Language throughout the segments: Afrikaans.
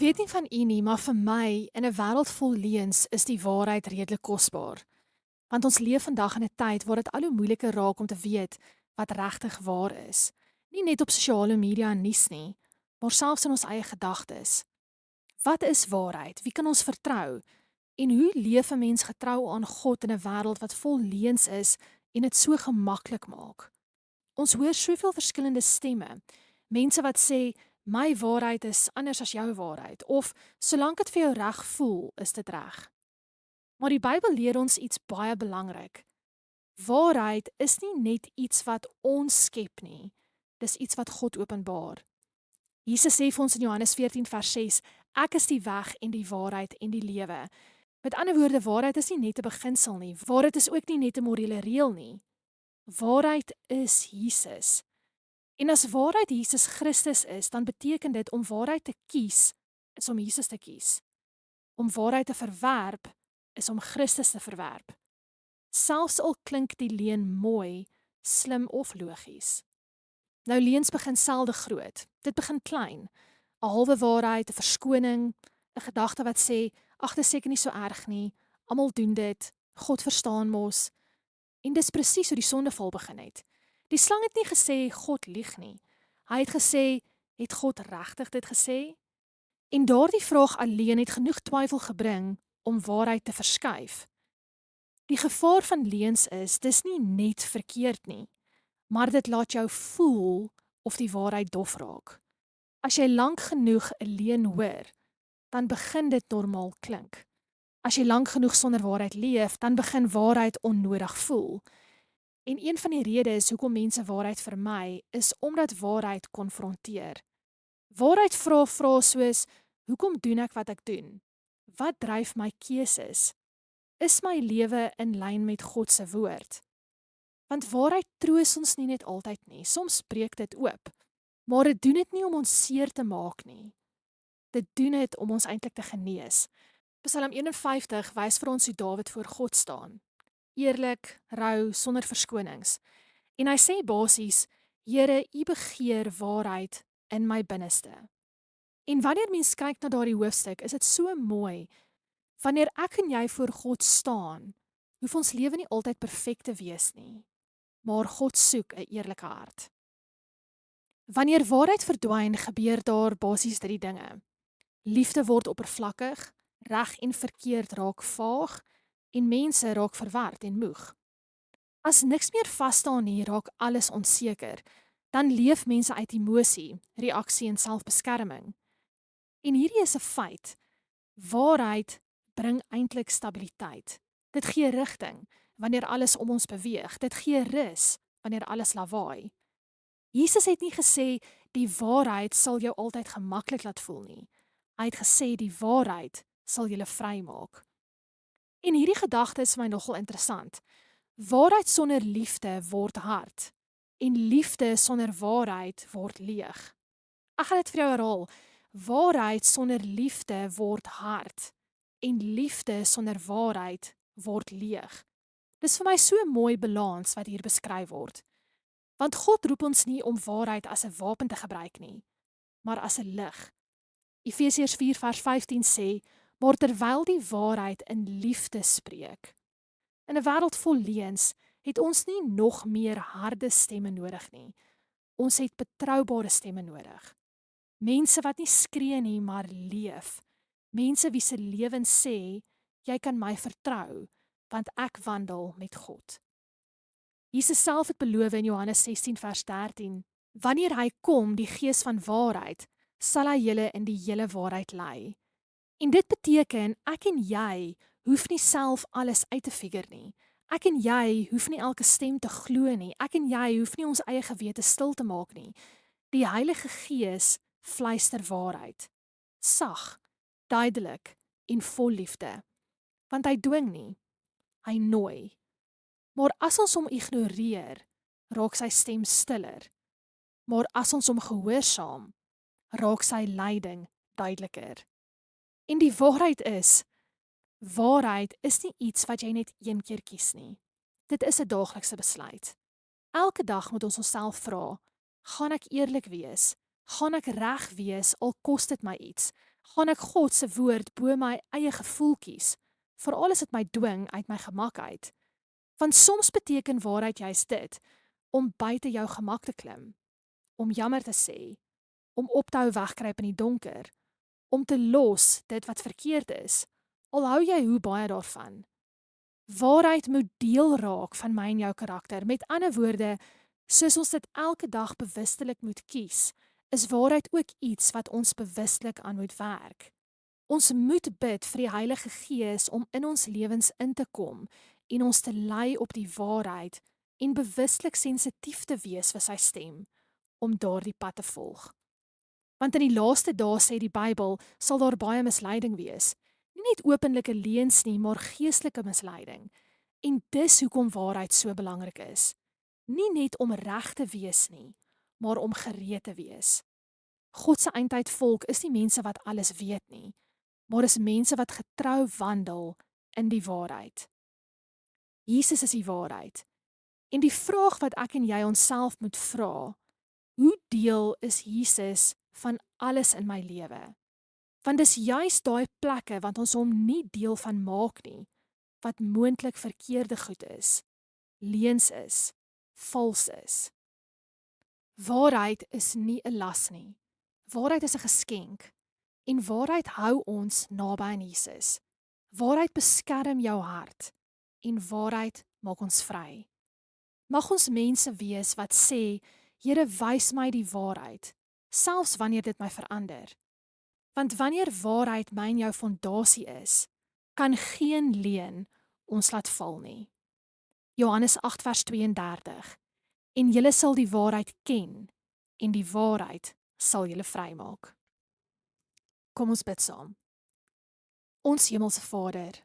Ek weet nie van u nie, maar vir my, in 'n wêreld vol leuns, is die waarheid redelik kosbaar. Want ons leef vandag in 'n tyd waar dit al hoe moeiliker raak om te weet wat regtig waar is. Nie net op sosiale media en nuus nie, maar selfs in ons eie gedagtes. Wat is waarheid? Wie kan ons vertrou? En hoe leef 'n mens getrou aan God in 'n wêreld wat vol leuns is en dit so gemaklik maak? Ons hoor soveel verskillende stemme. Mense wat sê my waarheid is anders as jou waarheid of solank dit vir jou reg voel, is dit reg. Maar die Bybel leer ons iets baie belangrik. Waarheid is nie net iets wat ons skep nie. Dis iets wat God openbaar. Jesus sê vir ons in Johannes 14 vers 6, ek is die weg en die waarheid en die lewe. Met ander woorde, waarheid is nie net 'n beginsel nie. Waarheid is ook nie net 'n morele reël nie. Waarheid is Jesus. En as waarheid Jesus Christus is, dan beteken dit om waarheid te kies, is om Jesus te kies. Om waarheid te verwerp, is om Christus te verwerp. Selfs al klink die leuen mooi, slim of logies. Nou leuns begin selde groot. Dit begin klein. 'n Halwe waarheid, 'n verskoning, 'n gedagte wat sê, ag, dis seker nie so erg nie. Almal doen dit. God verstaan mos. En dis presies hoe die sondeval begin het. Die slang het nie gesê God lieg nie. Hy het gesê, het God regtig dit gesê? En daardie vraag alleen het genoeg twyfel gebring om waarheid te verskuif. Die gevaar van leuns is, dis nie net verkeerd nie, maar dit laat jou voel of die waarheid dof raak. As jy lank genoeg 'n leuen hoor, dan begin dit normaal klink. As jy lank genoeg sonder waarheid leef, dan begin waarheid onnodig voel. En een van die redes hoekom mense waarheid vermy, is omdat waarheid konfronteer. Waarheid vra vrae soos, hoekom doen ek wat ek doen? Wat dryf my keuses? Is my lewe in lyn met God se woord? Want waarheid troos ons nie net altyd nie. Soms breek dit oop. Maar dit doen dit nie om ons seer te maak nie. Dit doen dit om ons eintlik te genees. Psalm 51 wys vir ons hoe Dawid voor God staan. Eerlik, rou, sonder verskonings. En hy sê basies, Here, U begeer waarheid in my binneste. En wanneer mens kyk na daardie hoofstuk, is dit so mooi. Wanneer ek en jy voor God staan, hoef ons lewe nie altyd perfek te wees nie, maar God soek 'n eerlike hart. Wanneer waarheid verdwyn, gebeur daar basies 3 dinge. Liefde word oppervlakkig, reg en verkeerd raak vaag en mense raak verward en moeg. As niks meer vas staan nie, raak alles onseker. Dan leef mense uit emosie, reaksie en selfbeskerming. En hierdie is 'n feit. Waarheid bring eintlik stabiliteit. Dit gee rigting wanneer alles om ons beweeg. Dit gee rus wanneer alles lawaai. Jesus het nie gesê die waarheid sal jou altyd gemaklik laat voel nie. Hy het gesê die waarheid sal julle vrymaak. En hierdie gedagte is vir my nogal interessant. Waarheid sonder liefde word hard en liefde sonder waarheid word leeg. Ek gaan dit vir jou herhaal. Waarheid sonder liefde word hard en liefde sonder waarheid word leeg. Dis vir my so 'n mooi balans wat hier beskryf word. Want God roep ons nie om waarheid as 'n wapen te gebruik nie, maar as 'n lig. Efesiërs 4 vers 15 sê, maar terwyl die waarheid in liefde spreek. In 'n wêreld vol leuns het ons nie nog meer harde stemme nodig nie. Ons het betroubare stemme nodig. Mense wat nie skree nie, maar leef. Mense wie se lewens sê, jy kan my vertrou, want ek wandel met God. Jesus self het beloof in Johannes 16 vers 13, wanneer hy kom, die Gees van waarheid, sal hy julle in die hele waarheid lei. En dit beteken, ek en jy hoef nie self alles uit te figure nie. Ek en jy hoef nie elke stem te glo nie. Ek en jy hoef nie ons eie gewete stil te maak nie. Die Heilige Gees fluister waarheid. Sag, duidelik en vol liefde. Want hy dwing nie, hy nooi. Maar as ons hom ignoreer, raak sy stem stiller. Maar as ons hom gehoorsaam, raak sy leiding duideliker. En die waarheid is nie iets wat jy net een keer kies nie. Dit is 'n daaglikse besluit. Elke dag moet ons onsself vra, gaan ek eerlik wees? Gaan ek reg wees al kos dit my iets? Gaan ek God se woord bo my eie gevoeltjies, veral as dit my dwing uit my gemak uit? Want soms beteken waarheid juist dit, om buite jou gemak te klim, om jammer te sê, om op te hou wegkruip in die donker, om te los dit wat verkeerd is, al hou jy hoe baie daarvan. Waarheid moet deel raak van my en jou karakter. Met ander woorde, soos ons dit elke dag bewustelik moet kies, is waarheid ook iets wat ons bewustelik aan moet werk. Ons moet bid vir die Heilige Gees om in ons lewens in te kom en ons te lei op die waarheid en bewustelik sensitief te wees vir sy stem, om daardie pad te volg. Want in die laaste dae, sê die Bybel, sal daar baie misleiding wees. Nie net openlike leuns nie, maar geestelike misleiding. En dis hoekom waarheid so belangrik is. Nie net om reg te wees nie, maar om gereed te wees. God se eindtyd volk is nie mense wat alles weet nie, maar is mense wat getrou wandel in die waarheid. Jesus is die waarheid. En die vraag wat ek en jy onsself moet vra, hoe deel is Jesus van alles in my lewe? Want dis juist daai plekke wat ons hom nie deel van maak nie, wat moontlik verkeerde goed is, leuns is, vals is. Waarheid is nie 'n las nie. Waarheid is 'n geskenk. En waarheid hou ons naby aan Jesus. Waarheid beskerm jou hart en waarheid maak ons vry. Mag ons mense wees wat sê, Here, wys my die waarheid, selfs wanneer dit my verander. Want wanneer waarheid my en jou fondasie is, kan geen leuen ons laat val nie. Johannes 8 vers 32. En julle sal die waarheid ken, en die waarheid sal julle vrymaak. Kom ons bid saam. Ons hemelse Vader,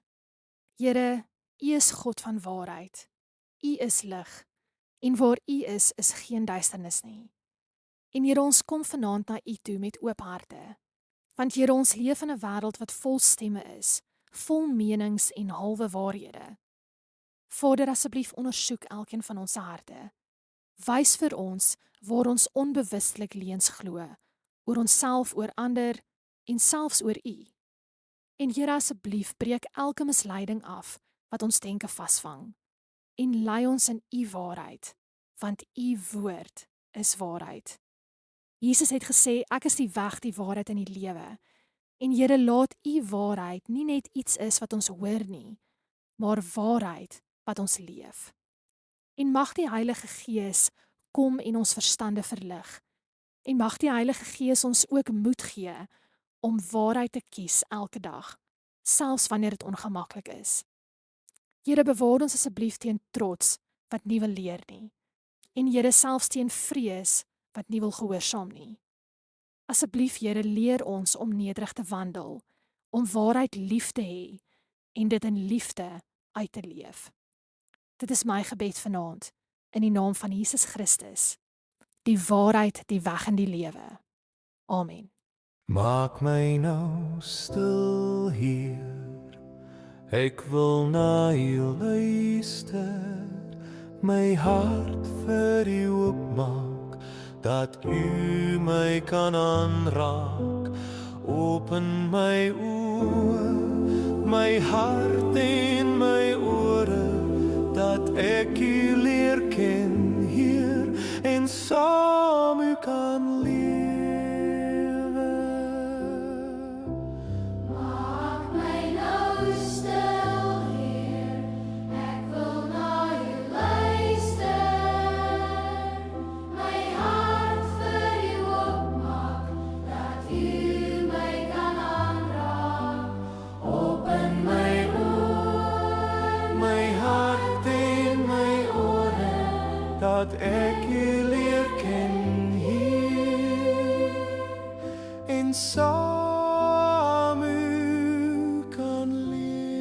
Here, U is God van waarheid. U is lig, en waar U is geen duisternis nie. En Here, ons kom vanaand na U toe met oop harte. Want Here, ons leef in 'n wêreld wat vol stemme is, vol menings en halwe waarhede. Vader, asseblief ondersoek elkeen van ons se harte. Wys vir ons waar ons onbewustelik leuns glo, oor onsself, oor ander en selfs oor U. En Here, asseblief breek elke misleiding af wat ons denke vasvang en lei ons in U waarheid, want U woord is waarheid. Jesus het gesê, ek is die weg, die waarheid en die lewe. En Here, laat U waarheid nie net iets is wat ons hoor nie, maar waarheid wat ons leef. En mag die Heilige Gees kom en ons verstande verlig. En mag die Heilige Gees ons ook moed gee om waarheid te kies elke dag, selfs wanneer dit ongemaklik is. Here, bewaar ons asseblief teen trots wat nie wil leer nie. En Here, selfs teen vrees wat nie wil gehoorsaam nie. Asseblief Here, leer ons om nederig te wandel, om waarheid lief te hê en dit in liefde uit te leef. Dit is my gebed vanaand, in die naam van Jesus Christus, die waarheid, die weg en die lewe. Amen. Maak my nou stil hier, ek wil na U luister, my hart vir U oopmaak, dat U my kan aanraak. Open my oë, my hart en my ore, dat ek U leer ken, Heer, en saam U kan lewe. Maak my nou stil, Heer, ek wil na U luister, my hart vir U oopmaak, dat U my kan aanraak. Open my oë, My hart en my ore, dat ek U leer ken, Heer, en saam U kan lewe.